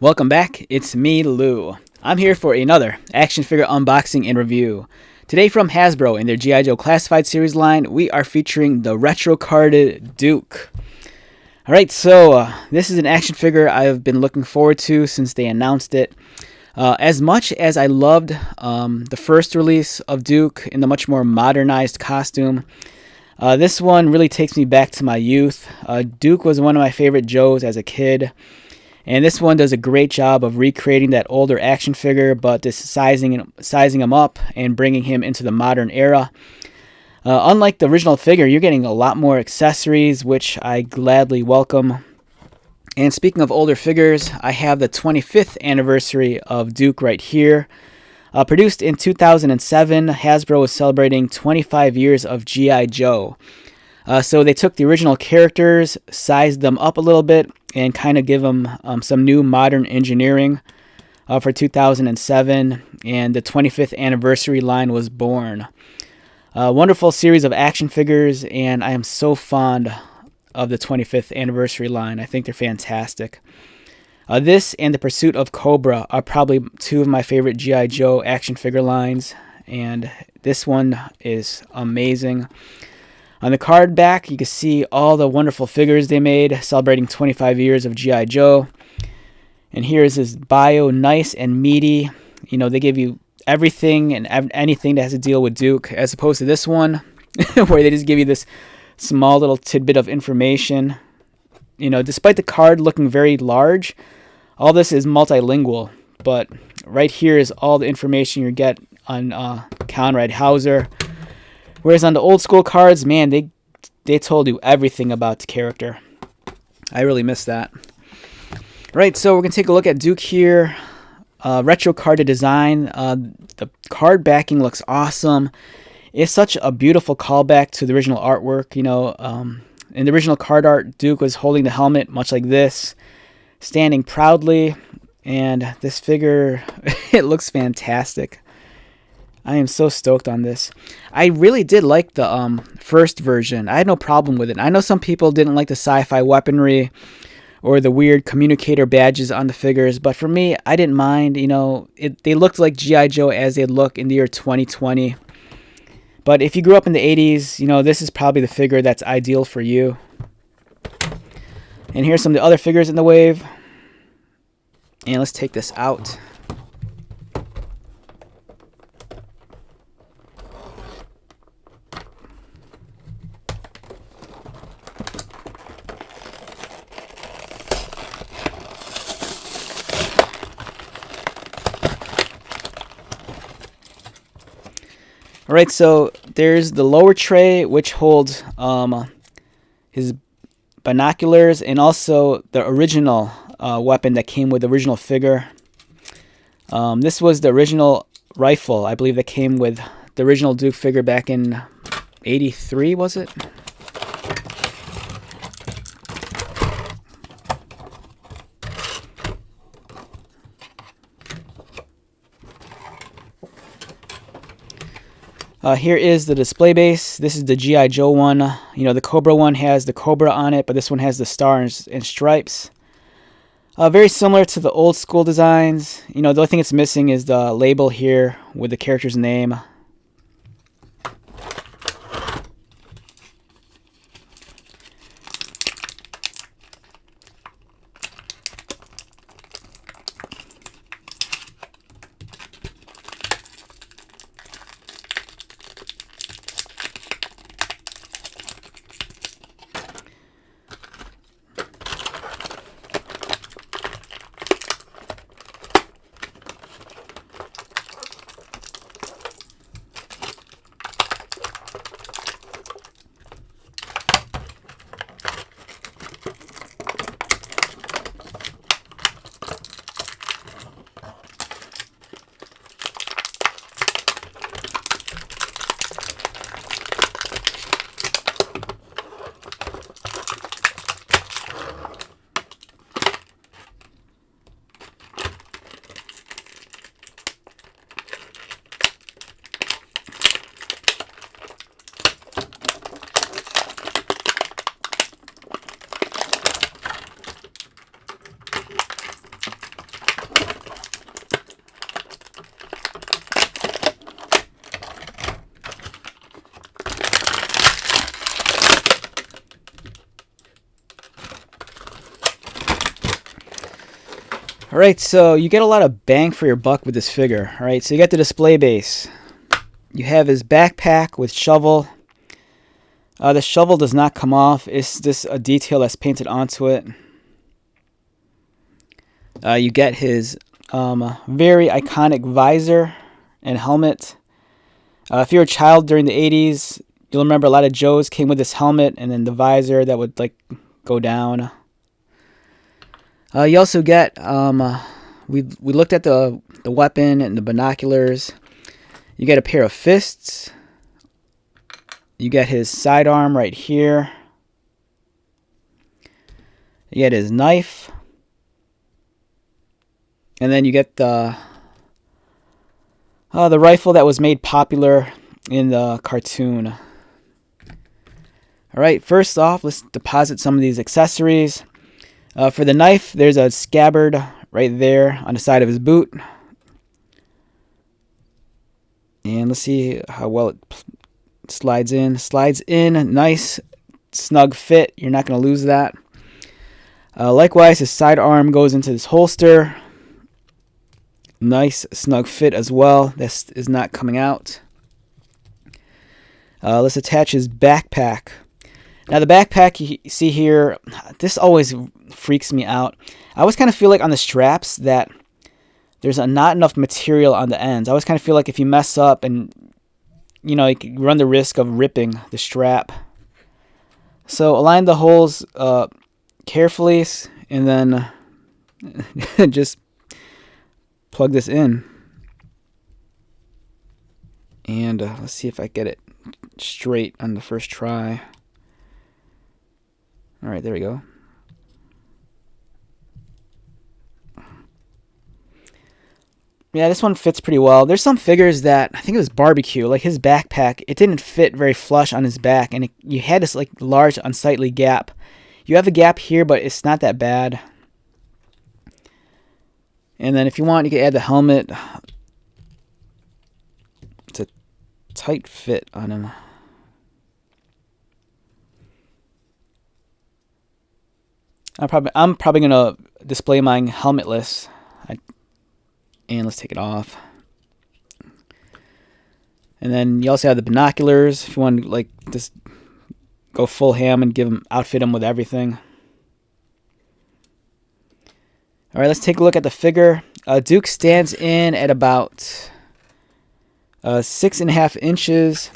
Welcome back, it's me, Lou. I'm here for another action figure unboxing and review. Today from Hasbro in their G.I. Joe Classified Series line, we are featuring the retro-carded Duke. Alright, so this is an action figure I've been looking forward to since they announced it. As much as I loved the first release of Duke in the much more modernized costume, this one really takes me back to my youth. Duke was one of my favorite Joes as a kid. And this one does a great job of recreating that older action figure, but just sizing him up and bringing him into the modern era. Unlike the original figure, you're getting a lot more accessories, which I gladly welcome. And speaking of older figures, I have the 25th anniversary of Duke right here. Produced in 2007, Hasbro is celebrating 25 years of G.I. Joe. So they took the original characters, sized them up a little bit, and kind of give them some new modern engineering for 2007, and the 25th anniversary line was born. A wonderful series of action figures, and I am so fond of the 25th anniversary line. I think they're fantastic. This and the Pursuit of Cobra are probably two of my favorite G.I. Joe action figure lines, and this one is amazing. On the card back, you can see all the wonderful figures they made, celebrating 25 years of G.I. Joe. And here's his bio, nice and meaty. You know, they give you everything and anything that has to deal with Duke, as opposed to this one, where they just give you this small little tidbit of information. You know, despite the card looking very large, all this is multilingual. But right here is all the information you get on Conrad Hauser. Whereas on the old school cards, man, they told you everything about the character. I really miss that. Right, so we're going to take a look at Duke here. Retro carded design. The card backing looks awesome. It's such a beautiful callback to the original artwork. You know, in the original card art, Duke was holding the helmet much like this, standing proudly. And this figure, it looks fantastic. I am so stoked on this. I really did like the first version. I had no problem with it. I know some people didn't like the sci-fi weaponry or the weird communicator badges on the figures, but for me, I didn't mind. You know, they looked like G.I. Joe as they look in the year 2020. But if you grew up in the 80s, you know, this is probably the figure that's ideal for you. And here's some of the other figures in the wave. And let's take this out. Alright, so there's the lower tray, which holds his binoculars and also the original weapon that came with the original figure. This was the original rifle, I believe, that came with the original Duke figure back in 83, was it? Here is the display base. This is the G.I. Joe one. You know, the Cobra one has the Cobra on it, but this one has the star and stripes. Very similar to the old school designs. You know, the only thing it's missing is the label here with the character's name. Alright, so you get a lot of bang for your buck with this figure. Alright, so you got the display base. You have his backpack with shovel. The shovel does not come off. It's just a detail that's painted onto it. You get his very iconic visor and helmet. If you're a child during the 80s, you'll remember a lot of Joes came with this helmet and then the visor that would like go down. You also get, we looked at the weapon and the binoculars. You get a pair of fists. You get his sidearm right here. You get his knife. And then you get the rifle that was made popular in the cartoon. Alright, first off, let's deposit some of these accessories. For the knife, there's a scabbard right there on the side of his boot. And let's see how well it slides in. Slides in, nice, snug fit. You're not going to lose that. Likewise, his sidearm goes into this holster. Nice, snug fit as well. This is not coming out. Let's attach his backpack. Now the backpack you see here, this always freaks me out. I always kind of feel like on the straps that there's not enough material on the ends. I always kind of feel like if you mess up and, you know, you could run the risk of ripping the strap. So align the holes carefully and then just plug this in. And let's see if I get it straight on the first try. Alright, there we go. Yeah, this one fits pretty well. There's some figures that, I think it was Barbecue, like his backpack, it didn't fit very flush on his back, and you had this like large unsightly gap. You have a gap here, but it's not that bad. And then if you want, you can add the helmet. It's a tight fit on him. I'm probably gonna display mine helmetless. And let's take it off. And then you also have the binoculars if you want to like just go full ham and outfit him with everything. All right, let's take a look at the figure. Duke stands in at about 6.5 inches.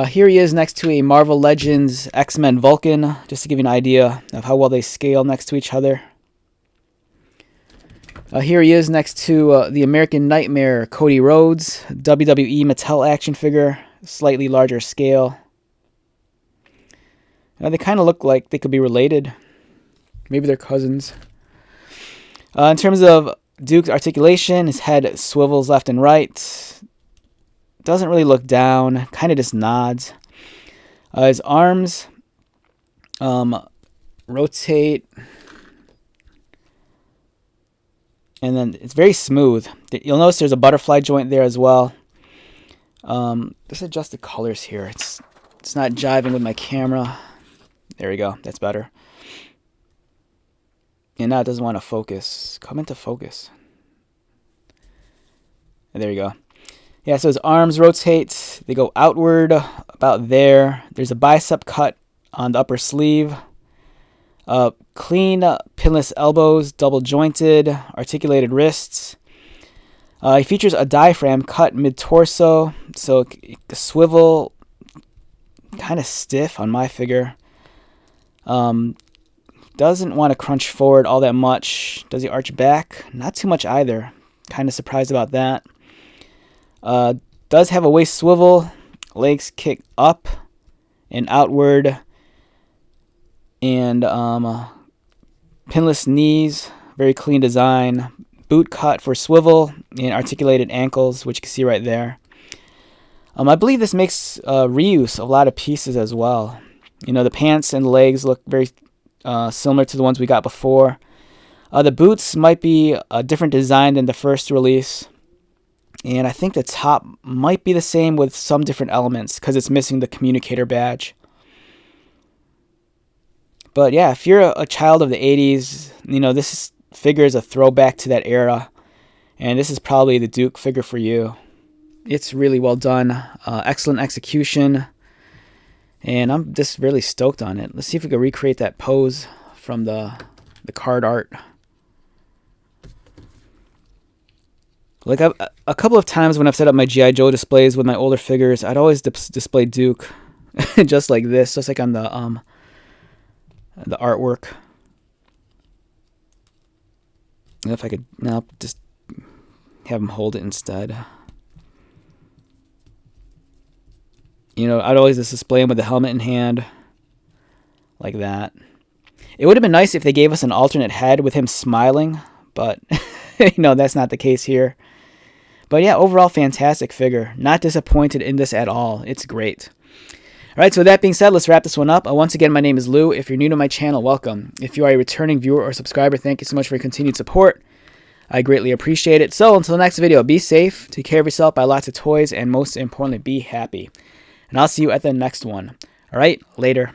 Here he is next to a Marvel Legends X-Men Vulcan, just to give you an idea of how well they scale next to each other. Here he is next to the American Nightmare Cody Rhodes, WWE Mattel action figure, slightly larger scale. They kind of look like they could be related. Maybe they're cousins. In terms of Duke's articulation, his head swivels left and right. Doesn't really look down, kind of just nods. His arms rotate. And then it's very smooth. You'll notice there's a butterfly joint there as well. Let's adjust the colors here. It's not jiving with my camera. There we go. That's better. And now it doesn't want to focus. Come into focus. And there you go. Yeah, so his arms rotate. They go outward about there. There's a bicep cut on the upper sleeve. Clean, pinless elbows, double jointed, articulated wrists. He features a diaphragm cut mid-torso, so the swivel kind of stiff on my figure. Doesn't want to crunch forward all that much. Does he arch back? Not too much either. Kind of surprised about that. Does have a waist swivel, legs kick up and outward, and pinless knees, very clean design. Boot cut for swivel and articulated ankles, which you can see right there. I believe this makes reuse of a lot of pieces as well. You know, the pants and the legs look very similar to the ones we got before. The boots might be a different design than the first release. And I think the top might be the same with some different elements because it's missing the communicator badge. But yeah, if you're a child of the 80s, you know, this figure is a throwback to that era. And this is probably the Duke figure for you. It's really well done. Excellent execution. And I'm just really stoked on it. Let's see if we can recreate that pose from the card art. Like a couple of times when I've set up my G.I. Joe displays with my older figures, I'd always display Duke just like this, just like on the artwork. And if I could now just have him hold it instead. You know, I'd always just display him with the helmet in hand, like that. It would have been nice if they gave us an alternate head with him smiling, but that's not the case here. But yeah, overall fantastic figure. Not disappointed in this at all. It's great. All right, so with that being said, let's wrap this one up. Once again, my name is Lou. If you're new to my channel, welcome. If you are a returning viewer or subscriber, thank you so much for your continued support. I greatly appreciate it. So until the next video, be safe, take care of yourself, buy lots of toys, and most importantly, be happy. And I'll see you at the next one. All right, later.